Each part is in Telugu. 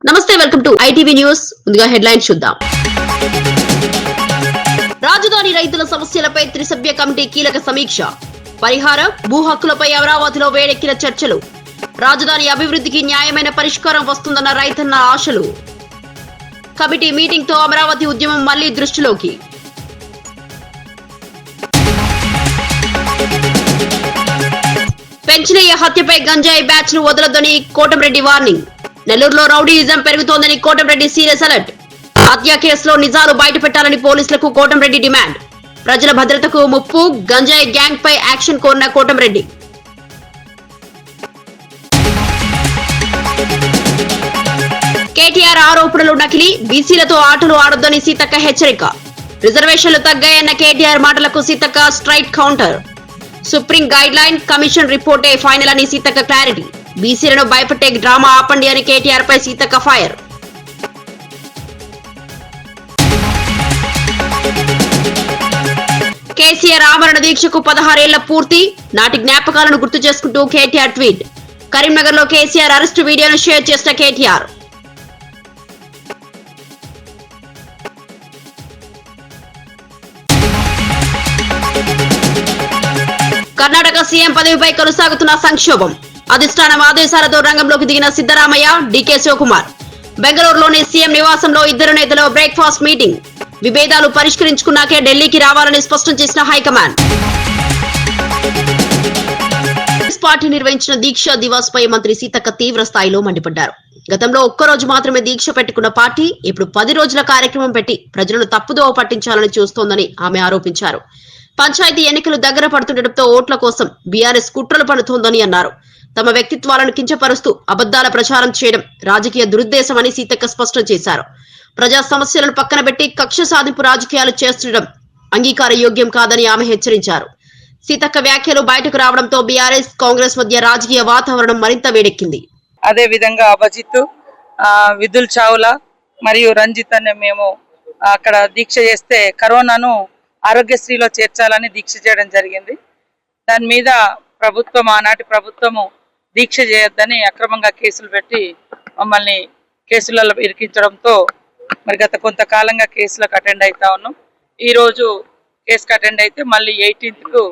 నమస్తే, వెల్కమ్ టు ఐటీవీ న్యూస్. ముందుగా హెడ్లైన్స్ చూద్దాం. రాజధాని రైతుల సమస్యలపై త్రిసభ్య కమిటీ కీలక సమీక్ష. పరిహార భూ హక్కులపై అమరావతిలో వేడెక్కిన చర్చలు. రాజధాని అభివృద్ధికి న్యాయమైన పరిష్కారం వస్తుందన్న రైతన్న ఆశలు. కమిటీ మీటింగ్ తో అమరావతి ఉద్యమం మళ్లీ దృష్టిలోకి. పెంచినయ్య హత్యపై గంజాయి బ్యాచ్ ను వదలొద్దని కోటంరెడ్డి వార్నింగ్. నెల్లూరులో రౌడీయిజం పెరుగుతోందని కోటంరెడ్డి సీరియస్ అలర్ట్. హత్య కేసులో నిజాలు బయటపెట్టాలని పోలీసులకు కోటంరెడ్డి డిమాండ్. ప్రజల భద్రతకు ముప్పు, గంజాయి గ్యాంగ్ పై యాక్షన్ కోరిన కోటంరెడ్డి. కేటీఆర్ ఆరోపణలు నకిలీ, బీసీలతో ఆటలు ఆడొద్దని సీతక్క హెచ్చరిక. రిజర్వేషన్లు తగ్గాయన్న కేటీఆర్ మాటలకు Seethakka straight counter. Supreme guideline commission రిపోర్టే ఫైనల్ అని సీతక్క క్లారిటీ. బీసీలను భయపెట్టే డ్రామా ఆపండి అని కేటీఆర్ పై సీతక్క ఫైర్. కేసీఆర్ ఆమరణ దీక్షకు 16 ఏళ్ల పూర్తి, నాటి జ్ఞాపకాలను గుర్తు చేసుకుంటూ కేటీఆర్ ట్వీట్. కరీంనగర్ లో కేసీఆర్ అరెస్టు వీడియోను షేర్ చేసిన కేటీఆర్. కర్ణాటక సీఎం పదవిపై కొనసాగుతున్న సంక్షోభం. అధిష్టానం ఆదేశాలతో రంగంలోకి దిగిన సిద్దరామయ్య, డీకే శివకుమార్. బెంగళూరులోని సీఎం నివాసంలో ఇద్దరు నేతల బ్రేక్ఫాస్ట్ మీటింగ్. విభేదాలు పరిష్కరించుకున్నాకే ఢిల్లీకి రావాలని స్పష్టం చేసిన హైకమాండ్. పార్టీ నిర్వహించిన దీక్ష దివాస్ పై మంత్రి సీతక్క తీవ్ర స్థాయిలో మండిపడ్డారు. గతంలో ఒక్కరోజు మాత్రమే దీక్ష పెట్టుకున్న పార్టీ ఇప్పుడు 10 రోజుల కార్యక్రమం పెట్టి ప్రజలను తప్పుదోవ పట్టించాలని చూస్తోందని ఆమె ఆరోపించారు. పంచాయతీ ఎన్నికలు దగ్గర పడుతుండటంతో ఓట్ల కోసం బీఆర్ఎస్ కుట్రలు పడుతోందని అన్నారు. తమ వ్యక్తిత్వాలను కించపరుస్తూ అబద్దాల ప్రచారం చేయడం రాజకీయ దురుద్దేశమని సీతక్క స్పష్టం చేశారు. ప్రజా సమస్యలను పక్కన పెట్టి కక్ష సాధింపు రాజకీయాలు చేస్తుండడం అంగీకార యోగ్యం కాదని ఆమె హెచ్చరించారు. సీతక్క వ్యాఖ్యలు బయటకు రావడంతో బీఆర్ఎస్ కాంగ్రెస్ మధ్య రాజకీయ వాతావరణం మరింత వేడెక్కింది. అదే విధంగా అభిజిత్, విదుల్ చావ్లా మరియు రంజిత్ అనే మేము అక్కడ దీక్ష చేస్తే కరోనాను ఆరోగ్యశ్రీలో చేర్చాలని దీక్ష చేయడం జరిగింది. దాని మీద ప్రభుత్వం, ఆనాటి ప్రభుత్వము దీక్ష చేయొద్దని అక్రమంగా కేసులు పెట్టి మమ్మల్ని కేసులలో ఇరికించడంతో మరి గత కొంతకాలంగా కేసులకు అటెండ్ అవుతా ఉన్నాం. ఈరోజు కేసుకు అటెండ్ అయితే మళ్ళీ 18కు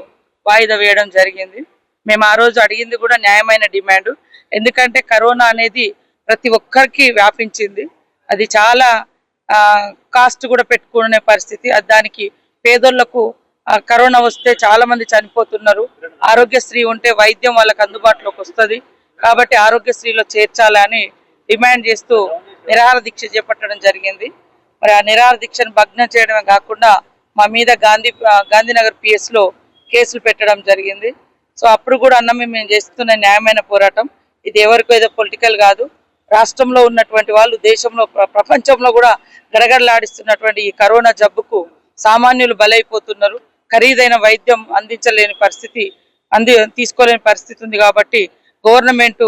వాయిదా వేయడం జరిగింది. మేము ఆ రోజు అడిగింది కూడా న్యాయమైన డిమాండ్. ఎందుకంటే కరోనా అనేది ప్రతి ఒక్కరికి వ్యాపించింది. అది చాలా కాస్ట్ కూడా పెట్టుకునే పరిస్థితి. దానికి పేదోళ్లకు కరోనా వస్తే చాలా మంది చనిపోతున్నారు. ఆరోగ్యశ్రీ ఉంటే వైద్యం వాళ్ళకి అందుబాటులోకి వస్తుంది. కాబట్టి ఆరోగ్యశ్రీలో చేర్చాలని డిమాండ్ చేస్తూ నిరాహార దీక్ష చేపట్టడం జరిగింది. మరి ఆ నిరాహార దీక్షను భగ్నం చేయడమే కాకుండా మా మీద గాంధీనగర్ PS లో కేసులు పెట్టడం జరిగింది. సో అప్పుడు కూడా అన్నమే మేము చేస్తున్న న్యాయమైన పోరాటం. ఇది ఎవరికో ఏదో పొలిటికల్ కాదు. రాష్ట్రంలో ఉన్నటువంటి వాళ్ళు, దేశంలో, ప్రపంచంలో కూడా గడగడలాడిస్తున్నటువంటి ఈ కరోనా జబ్బుకు సామాన్యులు బలైపోతున్నారు. ఖరీదైన వైద్యం అందించలేని పరిస్థితి, తీసుకోలేని పరిస్థితి ఉంది. కాబట్టి గవర్నమెంట్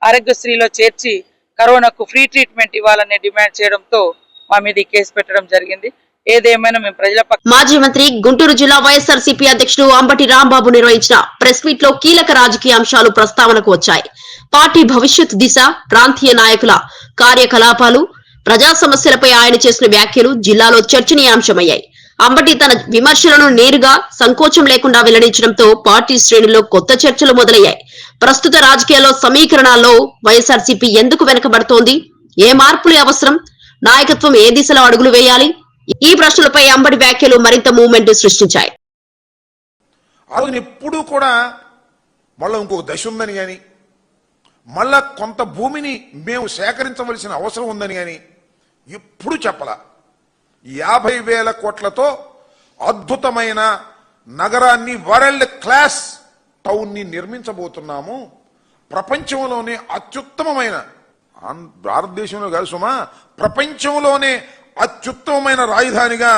ఆరోగ్యశ్రీలో చేర్చి కరోనాకు ఫ్రీ ట్రీట్మెంట్ ఇవ్వాలనే డిమాండ్ చేయడంతో మా మీద ఈ కేసు పెట్టడం జరిగింది. ఏదేమైనా మేము ప్రజల మాజీ మంత్రి, గుంటూరు జిల్లా వైఎస్ఆర్సీపీ అధ్యక్షుడు అంబటి రాంబాబు నిర్వహించిన ప్రెస్ మీట్ లో కీలక రాజకీయ అంశాలు ప్రస్తావనకు వచ్చాయి. పార్టీ భవిష్యత్ దిశ, ప్రాంతీయ నాయకుల కార్యకలాపాలు, ప్రజా సమస్యలపై ఆయన చేసిన వ్యాఖ్యలు జిల్లాలో చర్చనీయాంశమయ్యాయి. అంబటి తన విమర్శలను నేరుగా, సంకోచం లేకుండా వెల్లడించడంతో పార్టీ శ్రేణుల్లో కొత్త చర్చలు మొదలయ్యాయి. ప్రస్తుత రాజకీయాల్లో సమీకరణాల్లో వైఎస్ఆర్సీపీ ఎందుకు వెనకబడుతోంది, ఏ మార్పులు అవసరం, నాయకత్వం ఏ దిశలో అడుగులు వేయాలి, ఈ ప్రశ్నలపై అంబటి వ్యాఖ్యలు మరింత మూవ్మెంట్ సృష్టించాయి. ఎప్పుడు కూడా మళ్ళీ ఇంకొక దశ ఉందని కానీ, మళ్ళా కొంత భూమిని మేము సేకరించవలసిన అవసరం ఉందని కానీ ఎప్పుడు చెప్పలా. 50,000 కోట్లతో అద్భుతమైన నగరాన్ని, వరల్డ్ క్లాస్ టౌన్ ని నిర్మించబోతున్నాము. ప్రపంచంలోనే అత్యుత్తమమైన, భారతదేశంలో కాదు సుమా, ప్రపంచంలోనే అత్యుత్తమమైన రాజధానిగా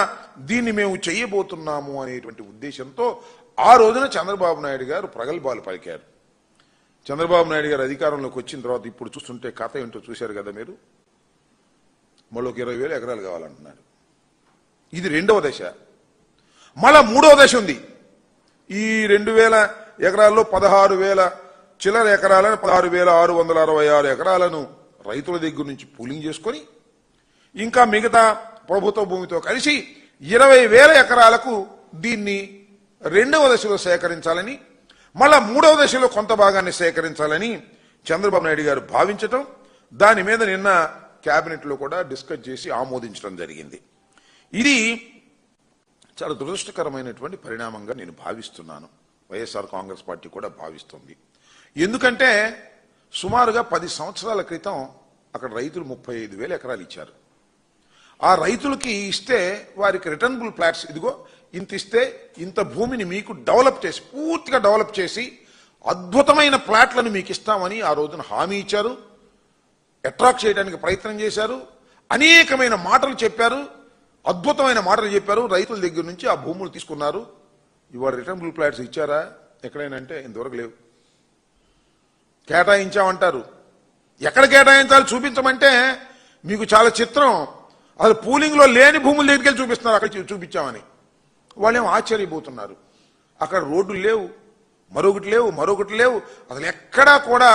దీన్ని మేము చేయబోతున్నాము అనేటువంటి ఉద్దేశంతో ఆ రోజున చంద్రబాబు నాయుడు గారు ప్రగల్భాలు పలికారు. చంద్రబాబు నాయుడు గారు అధికారంలోకి వచ్చిన తర్వాత ఇప్పుడు చూస్తుంటే కథ ఏంటో చూశారు కదా మీరు. మళ్ళీ 20,000 ఎకరాలు కావాలంటున్నారు. ఇది 2వ దశ. మళ్ళా 3వ దశ ఉంది. ఈ 2,000 ఎకరాల్లో 16,000 చిల్లర ఎకరాలను 16,666 ఎకరాలను రైతుల దగ్గర నుంచి పూలింగ్ చేసుకొని ఇంకా మిగతా ప్రభుత్వ భూమితో కలిసి 20,000 ఎకరాలకు దీన్ని 2వ దశలో సేకరించాలని, మళ్ళా 3వ దశలో కొంత భాగాన్ని సేకరించాలని చంద్రబాబు నాయుడు గారు భావించటం, దాని మీద నిన్న కేబినెట్ లో కూడా డిస్కస్ చేసి ఆమోదించడం జరిగింది. ఇది చాలా దురదృష్టకరమైనటువంటి పరిణామంగా నేను భావిస్తున్నాను. వైఎస్ఆర్ కాంగ్రెస్ పార్టీ కూడా భావిస్తుంది. ఎందుకంటే సుమారుగా 10 సంవత్సరాల క్రితం అక్కడ రైతులు 35,000 ఎకరాలు ఇచ్చారు. ఆ రైతులకి ఇస్తే వారికి రిటర్నబుల్ ప్లాట్స్, ఇదిగో ఇంత ఇస్తే ఇంత భూమిని మీకు డెవలప్ చేసి, పూర్తిగా డెవలప్ చేసి అద్భుతమైన ప్లాట్లను మీకు ఇస్తామని ఆ రోజున హామీ ఇచ్చారు. అట్రాక్ట్ చేయడానికి ప్రయత్నం చేశారు. అనేకమైన మాటలు చెప్పారు, అద్భుతమైన మాటలు చెప్పారు. రైతుల దగ్గర నుంచి ఆ భూములు తీసుకున్నారు. ఇవాళ రిటర్నబుల్ ప్లాట్స్ ఇచ్చారా ఎక్కడైనా అంటే ఇంతవరకు లేవు. కేటాయించామంటారు. ఎక్కడ కేటాయించాలి చూపించమంటే మీకు చాలా చిత్రం. అసలు పూలింగ్ లో లేని భూముల దగ్గరికి వెళ్ళి చూపిస్తున్నారు, అక్కడ చూపించామని. వాళ్ళేమో ఆశ్చర్యపోతున్నారు. అక్కడ రోడ్లు లేవు, మరొకటి లేవు. అసలు ఎక్కడా కూడా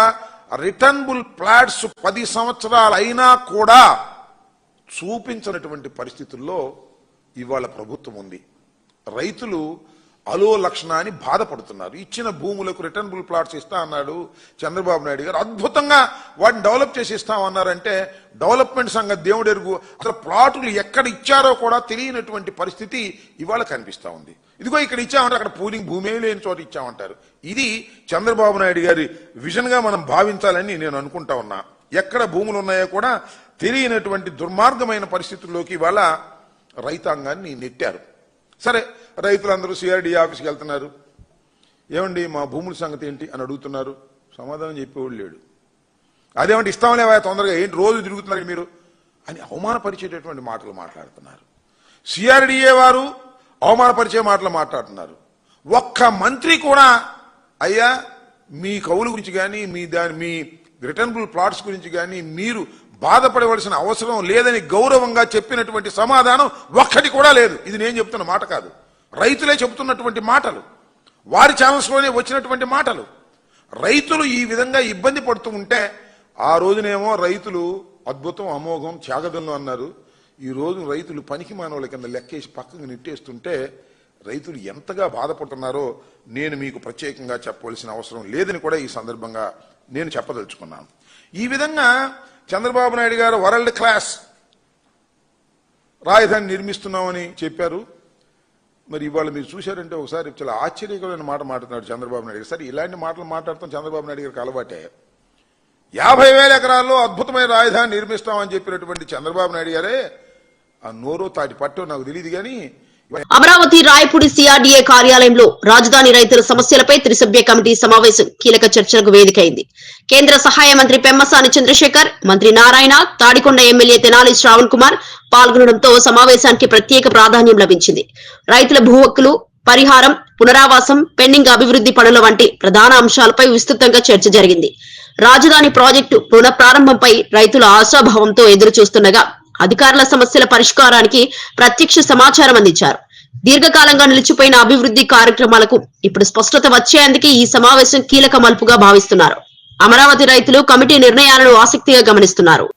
రిటర్నబుల్ ప్లాట్స్ 10 సంవత్సరాలు అయినా కూడా చూపించినటువంటి పరిస్థితుల్లో ఇవాళ ప్రభుత్వం ఉంది. రైతులు అలో లక్షణాన్ని బాధపడుతున్నారు. ఇచ్చిన భూములకు రిటర్నబుల్ ప్లాట్స్ ఇస్తా అన్నాడు చంద్రబాబు నాయుడు గారు. అద్భుతంగా వాటిని డెవలప్ చేసి ఇస్తామన్నారంటే డెవలప్మెంట్ సంగతి దేవుడు ఎరుగు. అసలు ప్లాటులు ఎక్కడ ఇచ్చారో కూడా తెలియనటువంటి పరిస్థితి ఇవాళ కనిపిస్తా ఉంది. ఇదిగో ఇక్కడ ఇచ్చామంటే అక్కడ పూలింగ్ భూమే లేని చోట ఇచ్చామంటారు. ఇది చంద్రబాబు నాయుడు గారి విజన్ గా మనం భావించాలని నేను అనుకుంటా ఉన్నా. ఎక్కడ భూములు ఉన్నాయో కూడా తెలియనటువంటి దుర్మార్గమైన పరిస్థితుల్లోకి ఇవాళ రైతాంగాన్ని నెట్టారు. సరే, రైతులందరూ సిఆర్డీ ఆఫీస్కి వెళ్తున్నారు. ఏమండి మా భూముల సంగతి ఏంటి అని అడుగుతున్నారు. సమాధానం చెప్పేవాళ్ళు లేడు. అదేమంటే ఇస్తాంలేవా తొందరగా, ఏంటి రోజు తిరుగుతున్నారు మీరు అని అవమానపరిచేటటువంటి మాటలు మాట్లాడుతున్నారు. సిఆర్డీఏ వారు అవమానపరిచే మాటలు మాట్లాడుతున్నారు. ఒక్క మంత్రి కూడా అయ్యా మీ కౌలు గురించి కానీ మీ రిటర్నబుల్ ప్లాట్స్ గురించి కానీ మీరు బాధపడవలసిన అవసరం లేదని గౌరవంగా చెప్పినటువంటి సమాధానం ఒక్కటి కూడా లేదు. ఇది నేను చెప్తున్న మాట కాదు, రైతులే చెబుతున్నటువంటి మాటలు, వారి ఛానల్స్లోనే వచ్చినటువంటి మాటలు. రైతులు ఈ విధంగా ఇబ్బంది పడుతూ ఉంటే ఆ రోజునేమో రైతులు అద్భుతం, అమోఘం, త్యాగదన్ను అన్నారు. ఈ రోజు రైతులు పనికి మానవుల కింద లెక్కేసి పక్కకు నెట్టేస్తుంటే రైతులు ఎంతగా బాధపడుతున్నారో నేను మీకు ప్రత్యేకంగా చెప్పవలసిన అవసరం లేదని కూడా ఈ సందర్భంగా నేను చెప్పదలుచుకున్నాను. ఈ విధంగా చంద్రబాబు నాయుడు గారు వరల్డ్ క్లాస్ రాజధాని నిర్మిస్తున్నామని చెప్పారు. మరి ఇవాళ మీరు చూశారంటే ఒకసారి చాలా ఆశ్చర్యకరమైన మాట మాట్లాడుతున్నాడు చంద్రబాబు నాయుడు గారు. సరే, ఇలాంటి మాటలు మాట్లాడతాం చంద్రబాబు నాయుడు గారికి అలవాటే. 50,000 ఎకరాల్లో అద్భుతమైన రాజధాని నిర్మిస్తామని చెప్పినటువంటి చంద్రబాబు నాయుడు గారే ఆ నోరో తాటి పట్టో నాకు తెలియదు కానీ అమరావతి రాయపూడి సిఆర్డీఏ కార్యాలయంలో రాజధాని రైతుల సమస్యలపై త్రిసభ్య కమిటీ సమావేశం కీలక చర్చలకు వేదికైంది. కేంద్ర సహాయ మంత్రి పెమ్మసాని చంద్రశేఖర్, మంత్రి నారాయణ, తాడికొండ ఎమ్మెల్యే తెనాలి శ్రావణ్ కుమార్ పాల్గొనడంతో సమావేశానికి ప్రత్యేక ప్రాధాన్యం లభించింది. రైతుల భూ హక్కులు, పరిహారం, పునరావాసం, పెండింగ్ అభివృద్ధి పనుల వంటి ప్రధాన అంశాలపై విస్తృతంగా చర్చ జరిగింది. రాజధాని ప్రాజెక్టు పునఃప్రారంభంపై రైతుల ఆశాభావంతో ఎదురు చూస్తుండగా అధికారుల సమస్యల పరిష్కారానికి ప్రత్యక్ష సమాచారం అందించారు. దీర్ఘకాలంగా నిలిచిపోయిన అభివృద్ధి కార్యక్రమాలకు ఇప్పుడు స్పష్టత వచ్చేందుకు ఈ సమావేశం కీలక మలుపుగా భావిస్తున్నారు. అమరావతి రైతులు కమిటీ నిర్ణయాలను ఆసక్తిగా గమనిస్తున్నారు.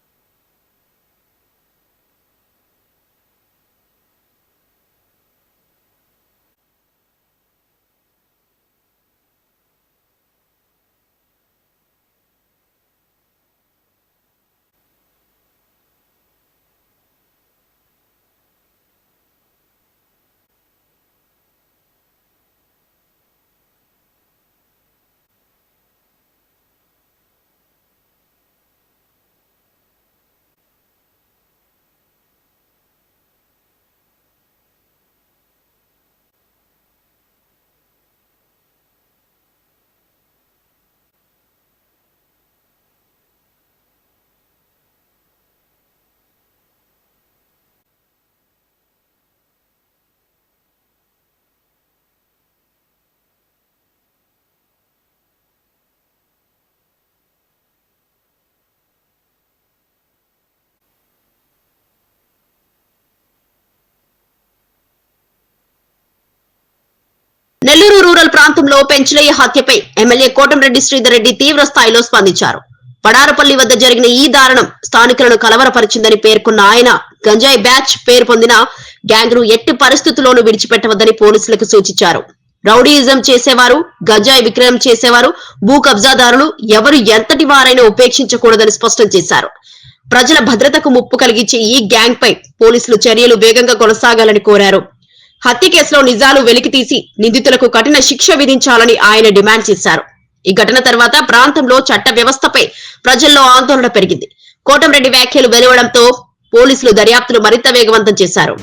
నెల్లూరు రూరల్ ప్రాంతంలో పెంచలయ్య హత్యపై ఎమ్మెల్యే కోటంరెడ్డి శ్రీధర్ రెడ్డి తీవ్ర స్థాయిలో స్పందించారు. పడారపల్లి వద్ద జరిగిన ఈ దారుణం స్థానికులను కలవరపరిచిందని పేర్కొన్న ఆయన గంజాయి బ్యాచ్ పేరు పొందిన గ్యాంగ్ ను ఎట్టి పరిస్థితుల్లోనూ విడిచిపెట్టవద్దని పోలీసులకు సూచించారు. రౌడీయిజం చేసేవారు, గంజాయి విక్రయం చేసేవారు, భూ కబ్జాదారులు ఎవరు ఎంతటి వారైనా ఉపేక్షించకూడదని స్పష్టం చేశారు. ప్రజల భద్రతకు ముప్పు కలిగించే ఈ గ్యాంగ్ పై పోలీసులు చర్యలు వేగంగా కొనసాగాలని కోరారు. హత్య కేసులో నిజాలు వెలికితీసి నిందితులకు కఠిన శిక్ష విధించాలని ఆయన డిమాండ్ చేశారు. ఈ ఘటన తర్వాత ప్రాంతంలో చట్ట వ్యవస్థపై ప్రజల్లో ఆందోళన పెరిగింది. కోటంరెడ్డి వ్యాఖ్యలు వెలువడంతో పోలీసులు దర్యాప్తును మరింత వేగవంతం చేశారు.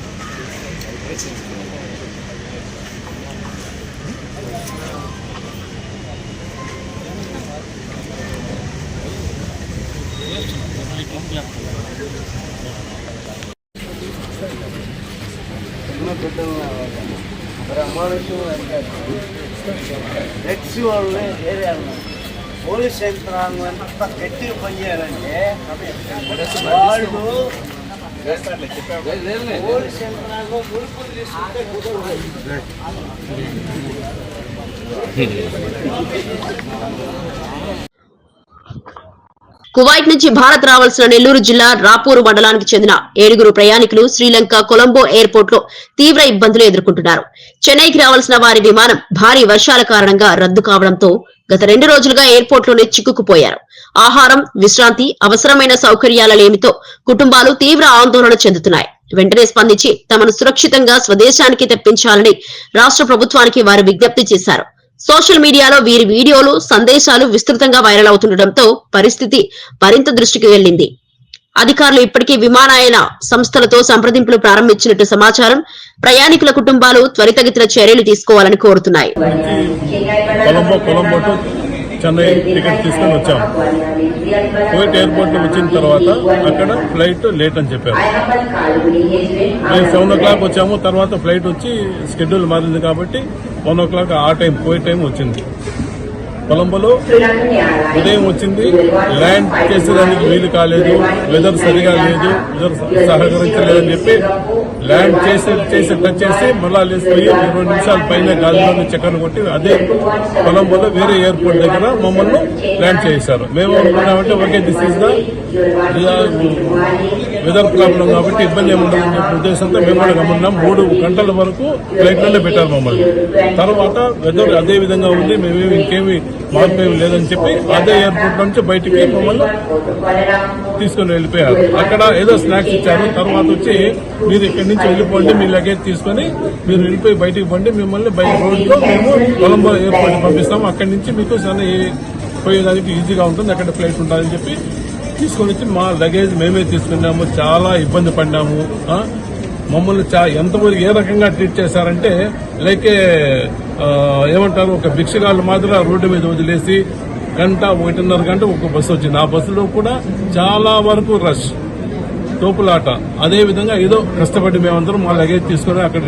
డ్రగ్స్ వాళ్ళని ఏరియాలో పోలీస్ యంత్రాంగం అంతా గట్టిగా పనిచేయాలంటే వాళ్ళు పోలీస్ యంత్రాంగం ముడుపులు తీసుకుంటే కుదరదు. కువైట్ నుంచి భారత్ రావాల్సిన నెల్లూరు జిల్లా రాపూరు మండలానికి చెందిన 7 ప్రయాణికులు శ్రీలంక కొలంబో ఎయిర్పోర్ట్ లో తీవ్ర ఇబ్బందులు ఎదుర్కొంటున్నారు. చెన్నైకి రావాల్సిన వారి విమానం భారీ వర్షాల కారణంగా రద్దు కావడంతో గత 2 రోజులుగా ఎయిర్పోర్ట్ లోనే చిక్కుకుపోయారు. ఆహారం, విశ్రాంతి, అవసరమైన సౌకర్యాల లేమితో కుటుంబాలు తీవ్ర ఆందోళన చెందుతున్నాయి. వెంటనే స్పందించి తమను సురక్షితంగా స్వదేశానికి తెప్పించాలని రాష్ట్ర ప్రభుత్వానికి వారు విజ్ఞప్తి చేశారు. సోషల్ మీడియాలో వీరి వీడియోలు, సందేశాలు విస్తృతంగా వైరల్ అవుతుండటంతో పరిస్థితి మరింత దృష్టికి వెళ్లింది. అధికారులు ఇప్పటికీ విమానయాన సంస్థలతో సంప్రదింపులు ప్రారంభించినట్టు సమాచారం. ప్రయాణికుల కుటుంబాలు త్వరితగతిన చర్యలు తీసుకోవాలని కోరుతున్నాయి. కొలంబో టు చెన్నై టికెట్ తీసుకొని వచ్చాము. కువైట్ ఎయిర్పోర్ట్ వచ్చిన తర్వాత అక్కడ ఫ్లైట్ లేట్ అని చెప్పారు. మేము 7 o'clock వచ్చాము. తర్వాత ఫ్లైట్ వచ్చి షెడ్యూల్ మారింది కాబట్టి 1 o'clock ఆ టైం కువైట్ టైం వచ్చింది. కొలంబోలో ఉదయం వచ్చింది. ల్యాండ్ చేసేదానికి వీలు కాలేదు, వెదర్ సరిగా లేదు, వెదర్ సహకరించలేదని చెప్పి ల్యాండ్ చేసి టచ్ చేసి మళ్ళా లేసిపోయి 20 నిమిషాల పైన గాలిలో చక్కర్లు కొట్టి అదే కొలంబోలో వేరే ఎయిర్పోర్ట్ దగ్గర మమ్మల్ని ల్యాండ్ చేశారు. మేము అనుకున్నామంటే okay this is the weather problem కాబట్టి ఇబ్బంది ఏముండదని చెప్పే ఉద్దేశంతో మేము కూడా గమనిన్నాం. 3 గంటల వరకు ఫ్లైట్లోనే పెట్టారు మమ్మల్ని. తర్వాత వెదర్ అదే విధంగా ఉంది, మేమేమి ఇంకేమి మార్పు ఏమి లేదని చెప్పి అదే ఎయిర్పోర్ట్ నుంచి బయటికి మమ్మల్ని తీసుకుని వెళ్ళిపోయారు. అక్కడ ఏదో స్నాక్స్ ఇచ్చారు. తర్వాత వచ్చి మీరు ఇక్కడి నుంచి వెళ్ళిపోండి, మీ లగేజ్ తీసుకుని మీరు వెళ్ళిపోయి బయటికి పోండి, మిమ్మల్ని బై రోడ్లో మేము కొలంబో ఎయిర్పోర్ట్ పంపిస్తాము, అక్కడి నుంచి మీకు పోయేదానికి ఈజీగా ఉంటుంది, అక్కడ ఫ్లైట్ ఉంటుందని చెప్పి తీసుకొని వచ్చి మా లగేజ్ మేమే తీసుకున్నాము. చాలా ఇబ్బంది పడ్డాము. మమ్మల్ని ఎంతవరకు ఏ రకంగా ట్రీట్ చేశారంటే లైక్ ఏమంటారు, ఒక భిక్షగాళ్ళు మాత్రం రోడ్డు మీద వదిలేసి 1.5 గంట ఒక బస్సు వచ్చింది. ఆ బస్సులో కూడా చాలా వరకు రష్, తోపులాట. అదేవిధంగా ఏదో కష్టపడి మేమందరం మా లగేజ్ తీసుకొని అక్కడ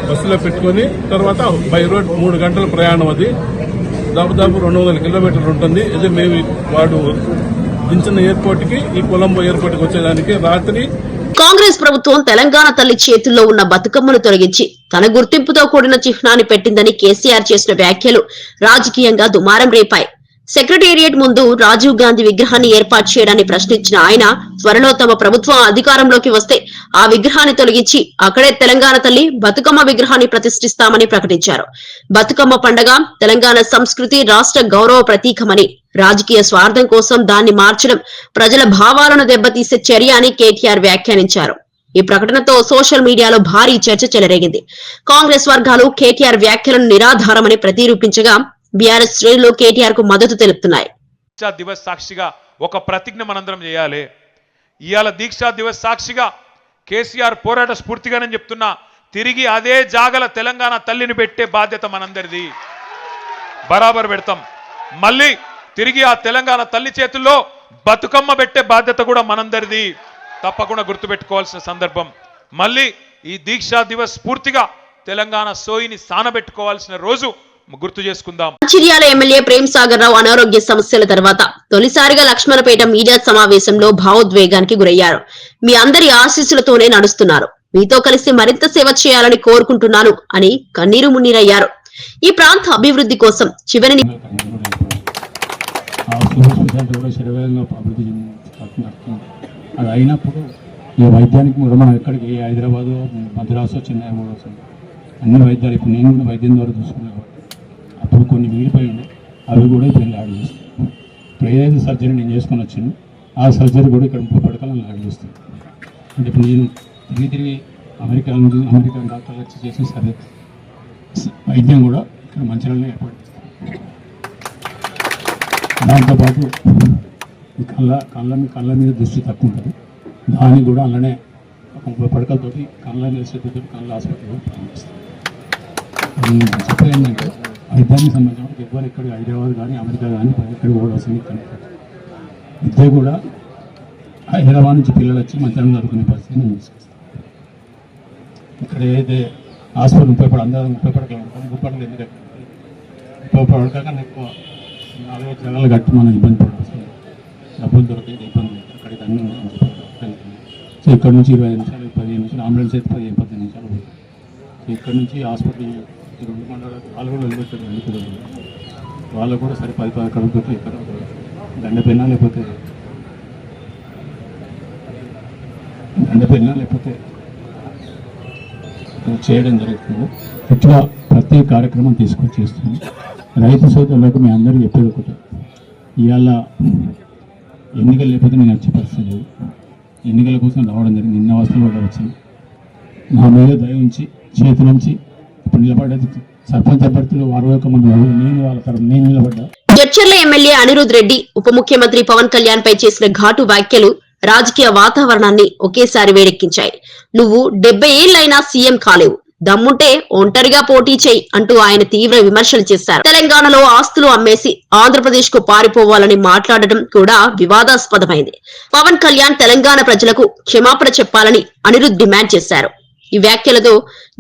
బస్సులో పెట్టుకుని తర్వాత బై రోడ్ 3 గంటల ప్రయాణం. అది దాదాపు 200 కిలోమీటర్లు ఉంటుంది. ఇది మేము వాడు దించిన ఎయిర్పోర్ట్ కి ఈ కొలంబో ఎయిర్పోర్ట్ కి వచ్చేదానికి రాత్రి. కాంగ్రెస్ ప్రభుత్వం తెలంగాణ తల్లి చేతుల్లో ఉన్న బతుకమ్మను తొలగించి తన గుర్తింపుతో కూడిన చిహ్నాన్ని పెట్టిందని కేసీఆర్ చేసిన వ్యాఖ్యలు రాజకీయంగా దుమారం రేపాయి. సెక్రటేరియట్ ముందు రాజీవ్ గాంధీ విగ్రహాన్ని ఏర్పాటు చేయడాన్ని ప్రశ్నించిన ఆయన త్వరలో తమ ప్రభుత్వం అధికారంలోకి వస్తే ఆ విగ్రహాన్ని తొలగించి అక్కడే తెలంగాణ తల్లి బతుకమ్మ విగ్రహాన్ని ప్రతిష్ఠిస్తామని ప్రకటించారు. బతుకమ్మ పండగ తెలంగాణ సంస్కృతి, రాష్ట్ర గౌరవ ప్రతీకమని, రాజకీయ స్వార్థం కోసం దాన్ని మార్చడం ప్రజల భావాలను దెబ్బతీసే చర్య అని కేటీఆర్ వ్యాఖ్యానించారు. ఈ ప్రకటనతో సోషల్ మీడియాలో భారీ చర్చ చెలరేగింది. కాంగ్రెస్ వర్గాలు కేటీఆర్ వ్యాఖ్యలను నిరాధారమని ప్రతిరూపించగా బీఆర్ఎస్ శ్రేణులు కేటీఆర్ కు మద్దతు తెలుపుతున్నాయి. దీక్షా దివస్ సాక్షిగా ఒక ప్రతిజ్ఞ మనందరం చేయాలి. ఇవాళ దీక్షా దివస్ సాక్షిగా కేసీఆర్ పోరాట స్ఫూర్తిగానే చెప్తున్నా, తిరిగి అదే జాగల తెలంగాణ తల్లిని పెట్టే బాధ్యత మనందరిది. బరాబర్ పెడతాం. మళ్ళీ తిరిగి ఆ తెలంగాణ తల్లి చేతుల్లో బతుకమ్మ పెట్టే బాధ్యత కూడా మనందరిది. తప్పకుండా గుర్తుపెట్టుకోవాల్సిన సందర్భం. మళ్ళీ ఈ దీక్షా దివస్ స్ఫూర్తిగా తెలంగాణ సోయిని సానబెట్టుకోవాల్సిన రోజు గుర్తు చేసుకుందాం. మంచిర్యాల ఎమ్మెల్యే ప్రేమ్ సాగర్ రావు అనారోగ్య సమస్యల తర్వాత తొలిసారిగా లక్ష్మణపేట మీడియా సమావేశంలో భావోద్వేగానికి గురయ్యారు. మీ అందరి ఆశీస్సులతోనే నడుస్తున్నారు, మీతో కలిసి మరింత సేవ చేయాలని కోరుకుంటున్నాను అని కన్నీరు మున్నీరయ్యారు. ఈ ప్రాంత అభివృద్ధి కోసం చివరి సూపర్ స్పెషాలిటీ కూడా శరవేగంగా అభివృద్ధి చెందుతుంది. అది అయినప్పుడు ఈ వైద్యానికి కూడా మనం ఎక్కడికి హైదరాబాదు, మద్రాసు, చెన్నై కూడా వస్తుంది. అన్ని వైద్యాలు ఇప్పుడు నేను కూడా వైద్యం ద్వారా చూసుకున్నాను. అప్పుడు కొన్ని మిగిలిపోయి ఉన్నాయి, అవి కూడా ఇప్పుడు యాడ్ చేస్తాను. ఇప్పుడు ఏదైతే సర్జరీ నేను చేసుకొని వచ్చాను ఆ సర్జరీ కూడా ఇక్కడ 30 పడకలను యాడ్ చేస్తాను. అంటే ఇప్పుడు నేను తిరిగి అమెరికా నుంచి అమెరికన్ డాక్టర్లు వచ్చి చేసిన సరే వైద్యం కూడా ఇక్కడ మంచిర్యాలలో ఏర్పాటు చేస్తాను. దాంతోపాటు ఈ కళ్ళ మీద దృష్టి తక్కువ ఉంటుంది, దాన్ని కూడా అలానే 30 పడకలతోటి కళ్ళ శ్రద్ధతో కళ్ళ హాస్పిటల్ ప్రారంభిస్తాం. చెప్పేది ఏంటంటే వైద్యానికి సంబంధించిన ఎవరు ఇక్కడ హైదరాబాద్ కానీ అమెరికా కానీ ఎక్కడ కూడా వస్తుంది. విద్య కూడా హైదరాబాద్ నుంచి పిల్లలు వచ్చి మంచిగా చదువుకునే పరిస్థితి నేను తీసుకొస్తాను. ఇక్కడ ఏదైతే హాస్పిటల్ 30 పడకలు అందరూ 30 పడకలు ఉంటాం, 30 పడకలు ఎందుకంటే 30 పడక కన్నా ఎక్కువ 4 జనాలు కట్టి మనం ఇబ్బంది పడుతుంది, డబ్బులు దొరికేది ఇబ్బంది అక్కడికి అన్నీ సో ఇక్కడ నుంచి 25 నిమిషాలు 15 నిమిషాలు అంబులెన్స్ అయితే 15 నిమిషాలు పోతుంది. సో ఇక్కడ నుంచి హాస్పిటల్ 2 మండలాలు వాళ్ళు కూడా వెళ్ళిపోతారు, వాళ్ళకు కూడా సరే 10 కడుపుతో ఇక్కడ దండపెన్నా లేకపోతే చేయడం జరుగుతుంది. ఇట్లా ప్రతి కార్యక్రమం తీసుకొని చేస్తుంది. రైతు సోదరులకు మీ అందరూ చెప్పేది ఒకటి, ఇవాళ ఎన్నికలు లేకపోతే నేను వచ్చే పరిస్థితి లేదు. ఎన్నికల కోసం రావడం జరిగింది, నిన్న వస్తువులు కూడా వచ్చింది. నా మీద దయ ఉంచి చేతి నుంచి ఇప్పుడు నిలబడ్డది సర్పంచ్ అభ్యర్థులు 61 మంది, నేను వాళ్ళ తరఫున నేను నిలబడ్డా. జడ్చర్ల ఎమ్మెల్యే అనిరుద్ రెడ్డి ఉప ముఖ్యమంత్రి పవన్ కళ్యాణ్ పై చేసిన ఘాటు వ్యాఖ్యలు రాజకీయ వాతావరణాన్ని ఒకేసారి వేడెక్కించాయి. నువ్వు 70 ఏళ్లైనా సీఎం కాలేవు, దమ్ముంటే ఒంటరిగా పోటీ చేయి అంటూ ఆయన తీవ్ర విమర్శలు చేశారు. తెలంగాణలో ఆస్తులు అమ్మేసి ఆంధ్రప్రదేశ్ కు పారిపోవాలని మాట్లాడటం కూడా వివాదాస్పదమైంది. పవన్ కళ్యాణ్ తెలంగాణ ప్రజలకు క్షమాపణ చెప్పాలని అనిరుద్ డిమాండ్ చేశారు. ఈ వ్యాఖ్యలతో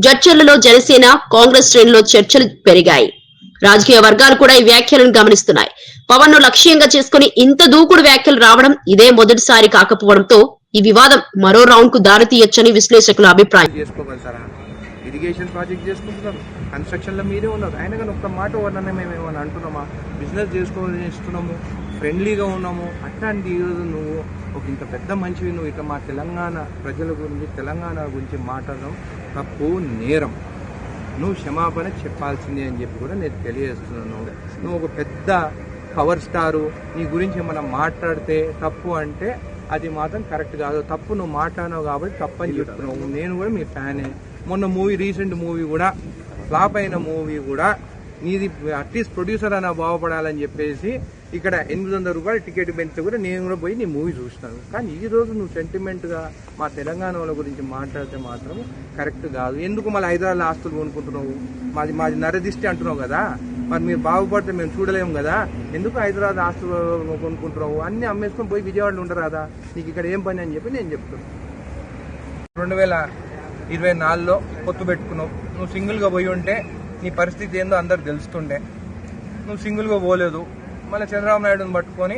జడ్చర్లలో జనసేన కాంగ్రెస్ శ్రేణుల్లో చర్చలు పెరిగాయి. రాజకీయ వర్గాలు కూడా ఈ వ్యాఖ్యలను గమనిస్తున్నాయి. పవన్ ను లక్ష్యంగా చేసుకుని ఇంత దూకుడు వ్యాఖ్యలు రావడం ఇదే మొదటిసారి కాకపోవడంతో ఈ వివాదం మరో రౌండ్ కు దారితీయొచ్చని విశ్లేషకుల అభిప్రాయం. ఇరిగేషన్ ప్రాజెక్ట్ చేసుకుంటున్నారు, కన్స్ట్రక్షన్లో మీరే ఉన్నారు. అయినా కానీ ఒక్క మాట వల్లనే మేము ఏమైనా అంటున్నామా? బిజినెస్ చేసుకోవాలని ఇస్తున్నాము, ఫ్రెండ్లీగా ఉన్నాము. అట్లాంటి ఈరోజు నువ్వు ఒక ఇంత పెద్ద మనిషివి, నువ్వు ఇట్లా మా తెలంగాణ ప్రజల గురించి తెలంగాణ గురించి మాట్లాడడం తప్పు, నేరం. నువ్వు క్షమాపణ చెప్పాల్సిందే అని చెప్పి కూడా నేను తెలియజేస్తున్నాను. నువ్వు ఒక పెద్ద పవర్ స్టారు, నీ గురించి ఏమైనా మాట్లాడితే తప్పు అంటే అది మాత్రం కరెక్ట్ కాదు. తప్పు నువ్వు మాట్లాడినావు కాబట్టి తప్పు అని చెప్తున్నావు. నేను కూడా మీ ఫ్యానే. మొన్న రీసెంట్ మూవీ కూడా ఫ్లాప్ అయిన మూవీ కూడా నీది అట్లీస్ట్ ప్రొడ్యూసర్ అయినా బాగుపడాలని చెప్పేసి ఇక్కడ 800 రూపాయలు టికెట్ పెంచితే కూడా నేను కూడా పోయి నీ మూవీ చూస్తాను. కానీ ఈ రోజు నువ్వు సెంటిమెంట్గా మా తెలంగాణ వాళ్ళ గురించి మాట్లాడితే మాత్రం కరెక్ట్ కాదు. ఎందుకు మళ్ళీ హైదరాబాద్ ఆస్తులు కొనుక్కుంటున్నావు? మాది నరదిష్టి అంటున్నావు కదా, మరి మీరు బాగుపడితే మేము చూడలేము కదా, ఎందుకు హైదరాబాద్ ఆస్తులు కొనుక్కుంటున్నావు? అన్ని అమ్మేసుకొని పోయి విజయవాడలో ఉండరు కదా, నీకు ఇక్కడ ఏం పని అని చెప్పి నేను చెప్తున్నాను. 2024లో పొత్తు పెట్టుకున్నావు. నువ్వు సింగిల్గా పోయి ఉంటే నీ పరిస్థితి ఏందో అందరు తెలుస్తుండే. నువ్వు సింగిల్గా పోలేదు, మళ్ళీ చంద్రబాబు నాయుడుని పట్టుకొని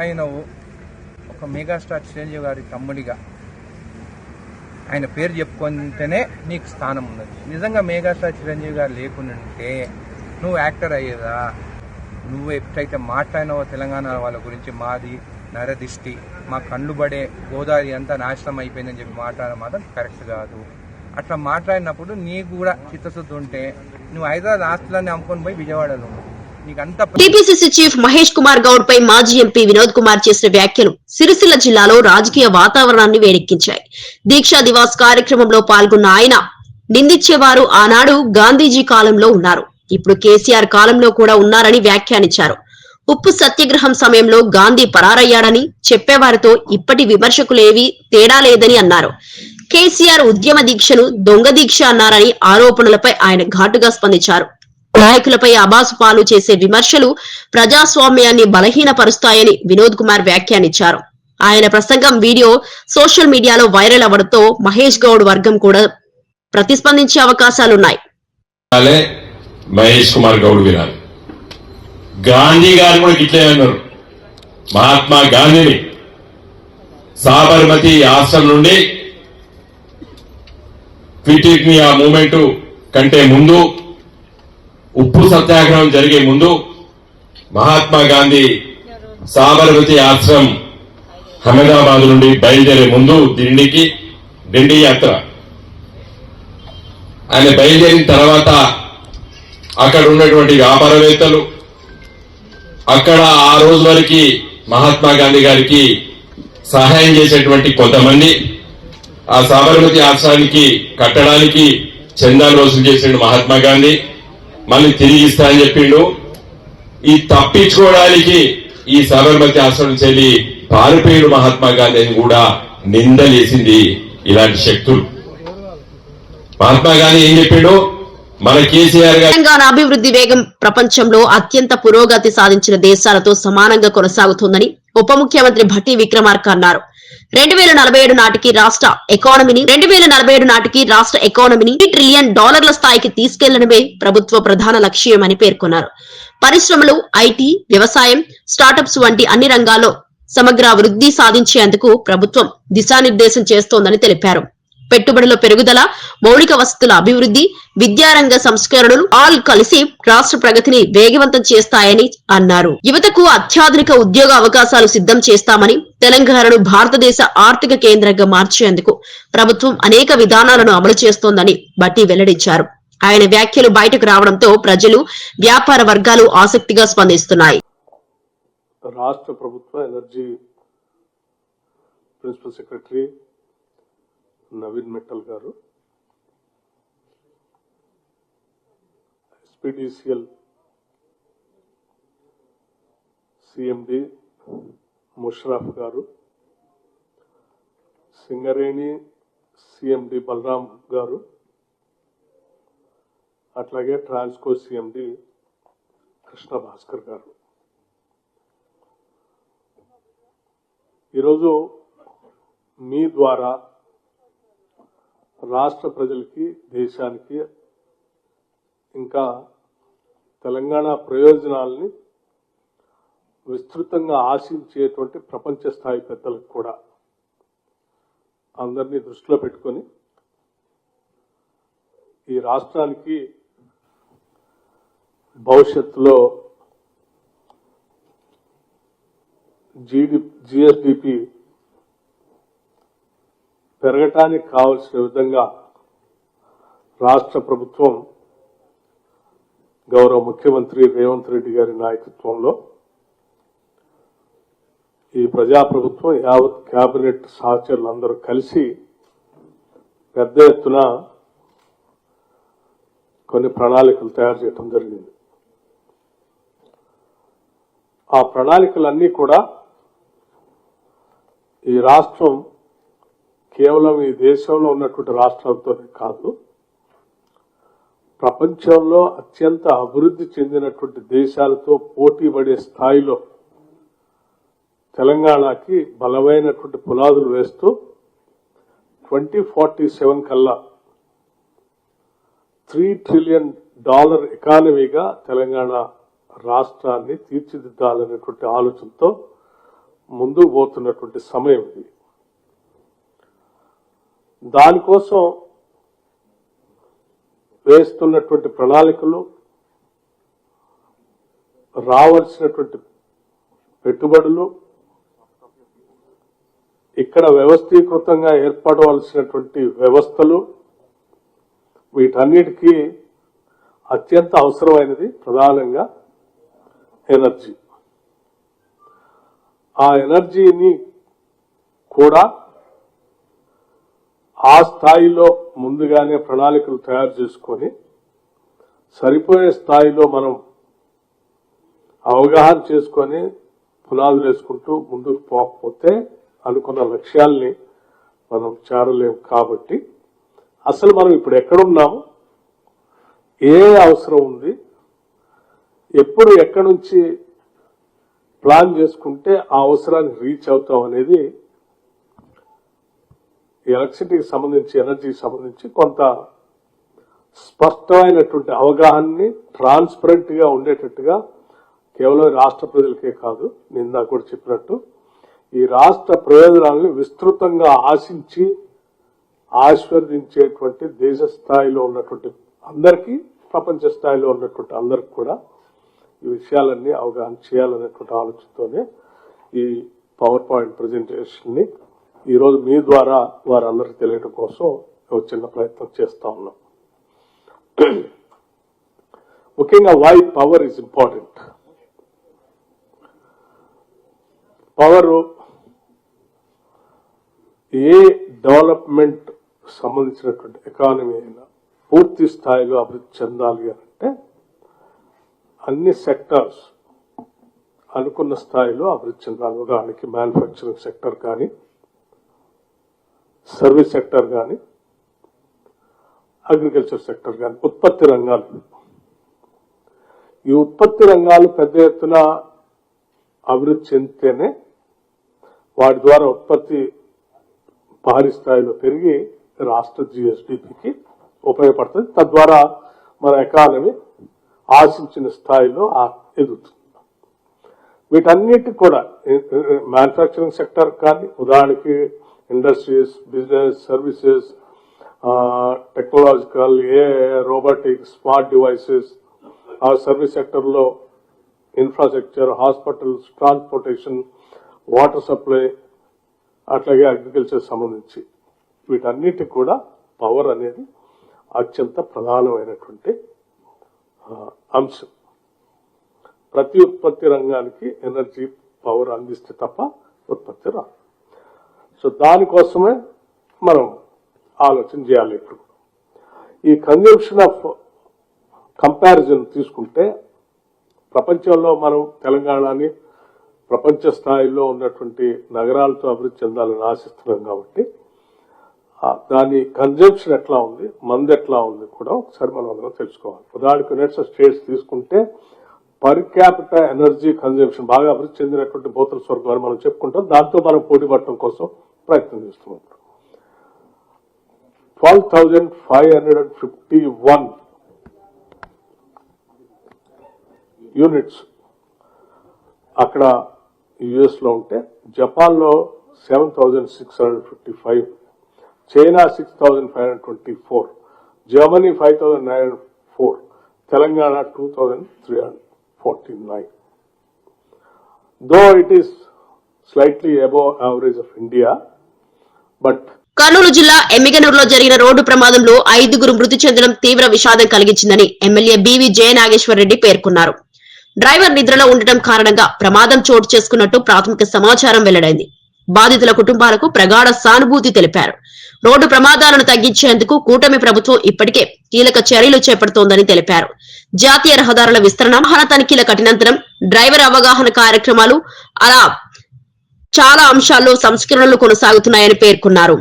అయినవు. ఒక మెగాస్టార్ చిరంజీవి గారి తమ్ముడిగా ఆయన పేరు చెప్పుకుంటేనే నీకు స్థానం ఉన్నది. నిజంగా మెగాస్టార్ చిరంజీవి గారు లేకుంటే నువ్వు యాక్టర్ అయ్యేదా? నువ్వు ఎప్పుడైతే మాట్లాడినావో తెలంగాణ వాళ్ళ గురించి మాది నరదిష్టి, మా కళ్ళు పడే గోదావరి అంతా నాశనం అయిపోయిందని చెప్పి మాట్లాడడం మాత్రం కరెక్ట్ కాదు. అట్లా మాట్లాడినప్పుడు నీకు కూడా చిత్తశుద్ధి ఉంటే నువ్వు హైదరాబాద్ ఆస్తులన్నీ అమ్ముకొని పోయి విజయవాడలో నీకంతా. టీపీసీసీ చీఫ్ మహేష్ కుమార్ గౌడ్ పై మాజీ ఎంపీ వినోద్ కుమార్ చేసిన వ్యాఖ్యలు సిరిసిల్ల జిల్లాలో రాజకీయ వాతావరణాన్ని వేడెక్కించాయి. దీక్షా దివాస్ కార్యక్రమంలో పాల్గొన్న ఆయన నిందించేవారు ఆనాడు గాంధీజీ కాలంలో ఉన్నారు, ఇప్పుడు కేసీఆర్ కాలంలో కూడా ఉన్నారని వ్యాఖ్యానించారు. ఉప్పు సత్యాగ్రహం సమయంలో గాంధీ పరారయ్యాడని చెప్పేవారితో ఇప్పటి విమర్శకులేవీ తేడా లేదని అన్నారు. కేసీఆర్ ఉద్యమ దీక్షను దొంగ దీక్ష అన్నారని ఆరోపణలపై ఆయన ఘాటుగా స్పందించారు. నాయకులపై అబాసు పాలు చేసే విమర్శలు ప్రజాస్వామ్యాన్ని బలహీనపరుస్తాయని వినోద్ కుమార్ వ్యాఖ్యానించారు. ఆయన ప్రసంగం వీడియో సోషల్ మీడియాలో వైరల్ అవ్వడంతో మహేష్ గౌడ్ వర్గం కూడా ప్రతిస్పందించే అవకాశాలున్నాయి. మహేష్ కుమార్ గౌడ్ వినాలి. గాంధీ గారు కూడా ఇట్లే అన్నారు. మహాత్మా గాంధీని సాబర్మతి ఆశ్రమం నుండి క్విట్ ఇండియా మూవ్మెంట్ కంటే ముందు, ఉప్పు సత్యాగ్రహం జరిగే ముందు మహాత్మా గాంధీ సాబర్మతి ఆశ్రమం అహ్మదాబాద్ నుండి బయలుదేరే ముందు డిండి యాత్ర ఆయన బయలుదేరిన తర్వాత అక్కడ ఉన్నటువంటి వ్యాపారవేత్తలు అక్కడ ఆ రోజు వరకు మహాత్మా గాంధీ గారికి సహాయం చేసేటువంటి కొంతమంది ఆ సాబర్మతి ఆశ్రమానికి కట్టడానికి చందాలు వసూలు చేసిండు మహాత్మా గాంధీ. మళ్ళీ తిరిగి ఇస్తా అని చెప్పిండు. ఈ తప్పించుకోవడానికి ఈ సాబర్మతి ఆశ్రమం చెల్లి పారిపోయిన మహాత్మా గాంధీ అని కూడా నిందలేసింది ఇలాంటి శక్తులు. మహాత్మా గాంధీ ఏం చెప్పిండు? మన కేసీఆర్ గారు తెలంగాణ అభివృద్ధి వేగం ప్రపంచంలో అత్యంత పురోగతి సాధించిన దేశాలతో సమానంగా కొనసాగుతోందని ఉప ముఖ్యమంత్రి భట్టి విక్రమార్క అన్నారు. 2047 నాటికి రాష్ట్ర ఎకానమీని $3 ట్రిలియన్ స్థాయికి తీసుకెళ్లడమే ప్రభుత్వ ప్రధాన లక్ష్యమని పేర్కొన్నారు. పరిశ్రమలు, ఐటీ, వ్యవసాయం, స్టార్టప్స్ వంటి అన్ని రంగాల్లో సమగ్ర వృద్ధి సాధించేందుకు ప్రభుత్వం దిశానిర్దేశం చేస్తోందని తెలిపారు. పెట్టుబడుల పెరుగుదల, మౌలిక వసతుల అభివృద్ధి, విద్యారంగ సంస్కరణలు ఆల్ కలిసి రాష్ట్ర ప్రగతిని వేగవంతం చేస్తాయని అన్నారు. యువతకు అత్యాధునిక ఉద్యోగ అవకాశాలు సిద్ధం చేస్తామని, తెలంగాణను భారతదేశ ఆర్థిక కేంద్రంగా మార్చేందుకు ప్రభుత్వం అనేక విధానాలను అమలు చేస్తోందని భట్టి వెల్లడించారు. ఆయన వ్యాఖ్యలు బయటకు రావడంతో ప్రజలు, వ్యాపార వర్గాలు ఆసక్తిగా స్పందిస్తున్నాయి. రాష్ట్ర ప్రభుత్వ energy principal secretary Naveen Mittal garu, SPDCL CMD Musharraf గారు, సింగరేణి సిఎండి బలరాం గారు, అట్లాగే ట్రాన్స్కో సిఎండి కృష్ణ భాస్కర్ గారు. ఈరోజు మీ ద్వారా రాష్ట్ర ప్రజలకి, దేశానికి, ఇంకా తెలంగాణ ప్రయోజనాలని విస్తృతంగా ఆశించేటువంటి ప్రపంచ స్థాయి పెద్దలకు కూడా అందరినీ దృష్టిలో పెట్టుకొని ఈ రాష్ట్రానికి భవిష్యత్తులో జిఎస్డిపి పెరగటానికి కావలసిన విధంగా రాష్ట్ర ప్రభుత్వం గౌరవ ముఖ్యమంత్రి రేవంత్ రెడ్డి గారి నాయకత్వంలో ఈ ప్రజాప్రభుత్వం యావత్ కేబినెట్ సహచరులందరూ కలిసి పెద్ద ఎత్తున కొన్ని ప్రణాళికలు తయారు చేయడం జరిగింది. ఆ ప్రణాళికలన్నీ కూడా ఈ రాష్ట్రం కేవలం ఈ దేశంలో ఉన్నటువంటి రాష్ట్రాలతోనే కాదు, ప్రపంచంలో అత్యంత అభివృద్ధి చెందినటువంటి దేశాలతో పోటీ పడే స్థాయిలో తెలంగాణకి బలమైనటువంటి పునాదులు వేస్తూ 2047 కల్లా $3 ట్రిలియన్ ఎకానమీగా తెలంగాణ రాష్ట్రాన్ని తీర్చిదిద్దాలనేటువంటి ఆలోచనతో ముందుకు పోతున్నటువంటి సమయం ఇది. దానికోసం వేస్తున్నటువంటి ప్రణాళికలు, రావాల్సినటువంటి పెట్టుబడులు, ఇక్కడ వ్యవస్థీకృతంగా ఏర్పడవలసినటువంటి వ్యవస్థలు, వీటన్నిటికీ అత్యంత అవసరమైనది ప్రధానంగా ఎనర్జీ. ఆ ఎనర్జీని కూడా ఆ స్థాయిలో ముందుగానే ప్రణాళికలు తయారు చేసుకొని సరిపోయే స్థాయిలో మనం అవగాహన చేసుకొని పునాదులు వేసుకుంటూ ముందుకు పోకపోతే అనుకున్న లక్ష్యాల్ని మనం చేరలేము. కాబట్టి అసలు మనం ఇప్పుడు ఎక్కడున్నాము, ఏ అవసరం ఉంది, ఎప్పుడు ఎక్కడి నుంచి ప్లాన్ చేసుకుంటే ఆ అవసరాన్ని రీచ్ అవుతాం అనేది ఎలక్ట్రిసిటీకి సంబంధించి, ఎనర్జీకి సంబంధించి కొంత స్పష్టమైనటువంటి అవగాహనని ట్రాన్స్పరెంట్ గా ఉండేటట్టుగా కేవలం రాష్ట్ర ప్రజలకే కాదు, నిందా కూడా చెప్పినట్టు ఈ రాష్ట్ర ప్రయోజనాలను విస్తృతంగా ఆశించి ఆశీర్వదించేటువంటి దేశ స్థాయిలో ఉన్నటువంటి అందరికీ, ప్రపంచ స్థాయిలో ఉన్నటువంటి అందరికి కూడా ఈ విషయాలన్నీ అవగాహన చేయాలనేటువంటి ఆలోచనతోనే ఈ పవర్ పాయింట్ ప్రజెంటేషన్ని ఈరోజు మీ ద్వారా వారందరికీ తెలియడం కోసం ఒక చిన్న ప్రయత్నం చేస్తా ఉన్నాం. ముఖ్యంగా why power is important. Power ఏ డెవలప్మెంట్ సంబంధించినటువంటి ఎకానమీ అయినా పూర్తి స్థాయిలో అభివృద్ధి చెందాలి అంటే అన్ని సెక్టార్స్ అనుకున్న స్థాయిలో అభివృద్ధి చెందాలి. ఉదాహరణకి మ్యానుఫ్యాక్చరింగ్ సెక్టర్ కానీ, సర్వీస్ సెక్టర్ కానీ, అగ్రికల్చర్ సెక్టర్ కానీ, ఉత్పత్తి రంగాలు. ఈ ఉత్పత్తి రంగాలు పెద్ద ఎత్తున అభివృద్ధి చెందితేనే వాటి ద్వారా ఉత్పత్తి భారీ స్థాయిలో పెరిగి రాష్ట్ర జిఎస్డిపికి ఉపయోగపడుతుంది. తద్వారా మన ఎకానమీ ఆశించిన స్థాయిలో ఎదుగుతుంది. వీటన్నిటి కూడా మ్యానుఫ్యాక్చరింగ్ సెక్టర్ కానీ, ఉదాహరణకి industries, business, services, technological, robotics, smart devices, ఆ సర్వీస్ సెక్టర్లో infrastructure, hospitals, transportation, water supply, అట్లాగే అగ్రికల్చర్ సంబంధించి వీటన్నిటికి కూడా పవర్ అనేది అత్యంత ప్రధానమైనటువంటి అంశం. ప్రతి ఉత్పత్తి రంగానికి ఎనర్జీ పవర్ అందిస్తే తప్ప ఉత్పత్తి రాదు. సో దానికోసమే మనం ఆలోచన చేయాలి. ఇప్పుడు ఈ కన్జంప్షన్ ఆఫ్ కంపారిజన్ తీసుకుంటే ప్రపంచంలో మనం తెలంగాణని ప్రపంచ స్థాయిలో ఉన్నటువంటి నగరాలతో అభివృద్ధి చెందాలని ఆశిస్తున్నాం కాబట్టి దాని కన్జంప్షన్ ఎట్లా ఉంది, మంది ఎట్లా ఉంది కూడా ఒకసారి మనం అందరం తెలుసుకోవాలి. ఉదాహరణకు యునైటెడ్ స్టేట్స్ తీసుకుంటే పర్ క్యాపిటల్ ఎనర్జీ కన్జంప్షన్ బాగా అభివృద్ధి చెందినటువంటి బోతల స్వర్గం అని మనం చెప్పుకుంటాం. దాంతో మనం పోటీ పడటం కోసం ప్రయత్నం చేస్తున్నాం. 12,551 యూనిట్స్ అక్కడ యుఎస్ లో ఉంటే, జపాన్ లో 7,655, China 6,524, Germany 5,904, Telangana 2,349. Though it is slightly above average of India, but Kurnool జిల్లా ఎమ్మిగనూరులో జరిగిన రోడ్డు ప్రమాదంలో 5 మృతి చెందడం తీవ్ర విషాదం కలిగించిందని ఎమ్మెల్యే బివి జయనాగేశ్వర్ రెడ్డి పేర్కొన్నారు. డ్రైవర్ నిద్రలో ఉండటం కారణంగా ప్రమాదం చోటు చేసుకున్నట్టు ప్రాథమిక సమాచారం వెల్లడైంది. బాధితుల కుటుంబాలకు ప్రగాఢ సానుభూతి తెలిపారు. రోడ్డు ప్రమాదాలను తగ్గించేందుకు కూటమి ప్రభుత్వం ఇప్పటికే కీలక చర్యలు చేపడుతోందని తెలిపారు. జాతీయ రహదారుల విస్తరణ, వాహన తనిఖీల కఠినంతరం, డ్రైవర్ అవగాహన కార్యక్రమాలు, అలా చాలా అంశాల్లో సంస్కరణలు కొనసాగుతున్నాయని పేర్కొన్నారు.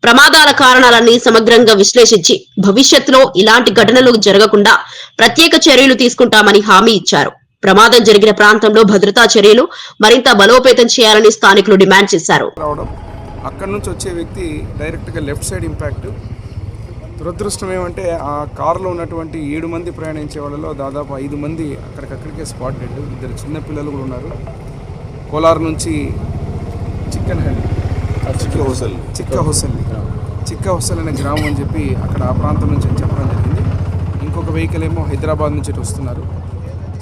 ప్రమాదాల కారణాలన్నీ సమగ్రంగా విశ్లేషించి భవిష్యత్తులో ఇలాంటి ఘటనలు జరగకుండా ప్రత్యేక చర్యలు తీసుకుంటామని హామీ ఇచ్చారు. ప్రమాదం జరిగిన ప్రాంతంలో భద్రతా చర్యలు మరింత బలోపేతం చేయాలని స్థానికులు డిమాండ్ చేశారు. అక్కడి నుంచి వచ్చే వ్యక్తి డైరెక్ట్గా లెఫ్ట్ సైడ్ ఇంపాక్ట్. దురదృష్టం ఏమంటే ఆ కారులో ఉన్నటువంటి 7 మంది ప్రయాణించే వాళ్ళలో దాదాపు 5 మంది అక్కడికక్కడికే స్పాట్ డెడ్. 2 చిన్న పిల్లలు కూడా ఉన్నారు. కోలార్ నుంచి చిక్క హొసల్ అనే గ్రామం అని చెప్పి అక్కడ ఆ ప్రాంతం నుంచి చెప్పడం జరిగింది. ఇంకొక వెహికల్ ఏమో హైదరాబాద్ నుంచి వస్తున్నారు.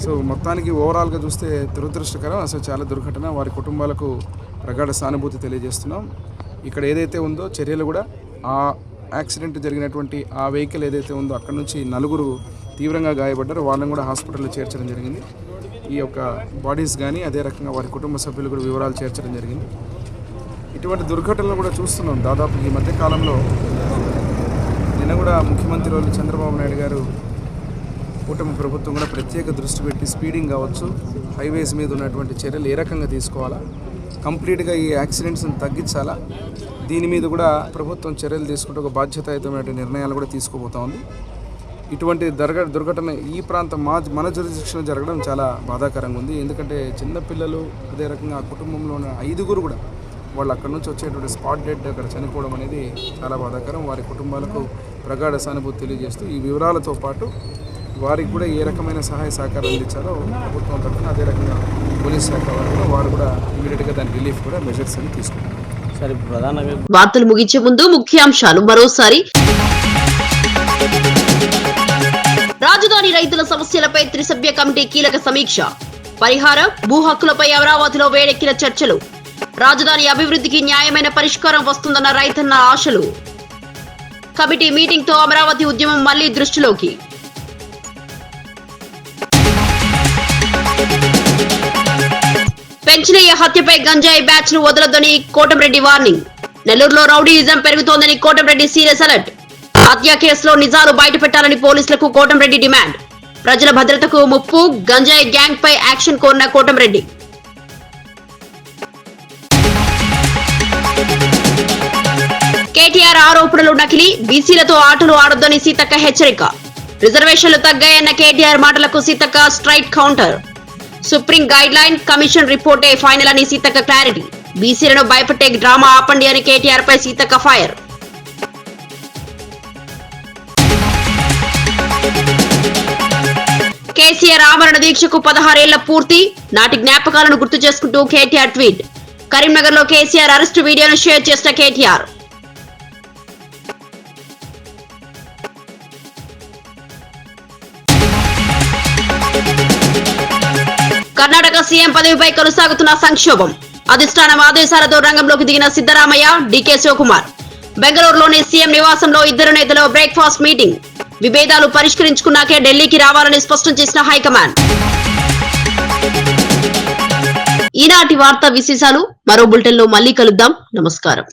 సో మొత్తానికి ఓవరాల్గా చూస్తే దురదృష్టకరం, అసలు చాలా దుర్ఘటన. వారి కుటుంబాలకు ప్రగాఢ సానుభూతి తెలియజేస్తున్నాం. ఇక్కడ ఏదైతే ఉందో చర్యలు కూడా ఆ యాక్సిడెంట్ జరిగినటువంటి ఆ వెహికల్ ఏదైతే ఉందో అక్కడ నుంచి 4 తీవ్రంగా గాయపడ్డారు. వాళ్ళని కూడా హాస్పిటల్లో చేర్చడం జరిగింది. ఈ యొక్క బాడీస్ కానీ అదే రకంగా వారి కుటుంబ సభ్యులు కూడా వివరాలు చేర్చడం జరిగింది. ఇటువంటి దుర్ఘటనలు కూడా చూస్తున్నాం దాదాపు ఈ మధ్య కాలంలో. నిన్న కూడా ముఖ్యమంత్రి వాళ్ళు చంద్రబాబు నాయుడు గారు, కూటమి ప్రభుత్వం కూడా ప్రత్యేక దృష్టి పెట్టి స్పీడింగ్ కావచ్చు, హైవేస్ మీద ఉన్నటువంటి చర్యలు ఏ రకంగా తీసుకోవాలా, కంప్లీట్గా ఈ యాక్సిడెంట్స్ని తగ్గించాలా, దీని మీద కూడా ప్రభుత్వం చర్యలు తీసుకుంటూ ఒక బాధ్యతాయుతమైన నిర్ణయాలు కూడా తీసుకోబోతా ఉంది. ఇటువంటి దుర్ఘటన ఈ ప్రాంతం మన జ్యూరిడిక్షన్లో జరగడం చాలా బాధాకరంగా ఉంది. ఎందుకంటే చిన్నపిల్లలు అదే రకంగా ఆ కుటుంబంలో ఉన్న 5 కూడా వాళ్ళు అక్కడ నుంచి వచ్చేటువంటి స్పాట్ డెడ్ అక్కడ చనిపోవడం అనేది చాలా బాధాకరం. వారి కుటుంబాలకు ప్రగాఢ సానుభూతి తెలియజేస్తూ ఈ వివరాలతో పాటు వారికి కూడా ఏ రకమైన సహాయ సహకారం అందించాలో ప్రభుత్వం తరఫున అదే రకంగా పోలీస్ శాఖ వారు కూడా ఇమీడియట్గా దాని రిలీఫ్ కూడా మెజర్స్ అని తీసుకుంటారు. సరే, ప్రధానంగా వార్తలు ముగించే ముందు ముఖ్యాంశాలు మరోసారి. రాజధాని రైతుల సమస్యలపై త్రిసభ్య కమిటీ కీలక సమీక్ష. పరిహారం, భూ హక్కులపై అమరావతిలో వేడెక్కిన చర్చలు. రాజధాని అభివృద్ధికి న్యాయమైన పరిష్కారం వస్తుందన్న రైతన్న ఆశలు. కమిటీ మీటింగ్ తో అమరావతి ఉద్యమం మళ్లీ దృష్టిలోకి. పెంచినయ్య హత్యపై గంజాయి బ్యాచ్ ను వదలొద్దని కోటంరెడ్డి వార్నింగ్. నెల్లూరులో రౌడీయిజం పెరుగుతోందని కోటంరెడ్డి సీరియస్ అలర్ట్. హత్య కేసులో నిజాలు బయటపెట్టాలని పోలీసులకు కోటంరెడ్డి డిమాండ్. ప్రజల భద్రతకు ముప్పు, గంజాయి గ్యాంగ్ పై యాక్షన్ కోరిన కోటంరెడ్డి. కేటీఆర్ ఆరోపణలు నకిలీ, బీసీలతో ఆటలు ఆడొద్దని సీతక్క హెచ్చరిక. రిజర్వేషన్లు తగ్గాయన్న కేటీఆర్ మాటలకు Seethakka straight counter. Supreme guideline, commission రిపోర్టే ఫైనల్ అని సీతక్క క్లారిటీ. బీసీలను భయపెట్టే డ్రామా ఆపండి అని కేటీఆర్ పై సీతక్క ఫైర్. కేసీఆర్ ఆమరణ దీక్షకు 16 ఏళ్ల పూర్తి, నాటి జ్ఞాపకాలను గుర్తు చేసుకుంటూ కేటీఆర్ ట్వీట్. కరీంనగర్ లో కేసీఆర్ అరెస్టు వీడియోను షేర్ చేసిన కేటీఆర్. కర్ణాటక సీఎం పదవిపై కొనసాగుతున్న సంక్షోభం. అధిష్టానం ఆదేశాలతో రంగంలోకి దిగిన సిద్దరామయ్య, డీకే శివకుమార్. బెంగళూరులోని సీఎం నివాసంలో ఇద్దరు నేతలు బ్రేక్ఫాస్ట్ మీటింగ్. విభేదాలు పరిష్కరించుకున్నాకే ఢిల్లీకి రావాలని స్పష్టం చేసిన హైకమాండ్. ఈనాటి వార్తా విశేషాలు మరో బులెటిన్ లో మళ్ళీ కలుద్దాం. నమస్కారం.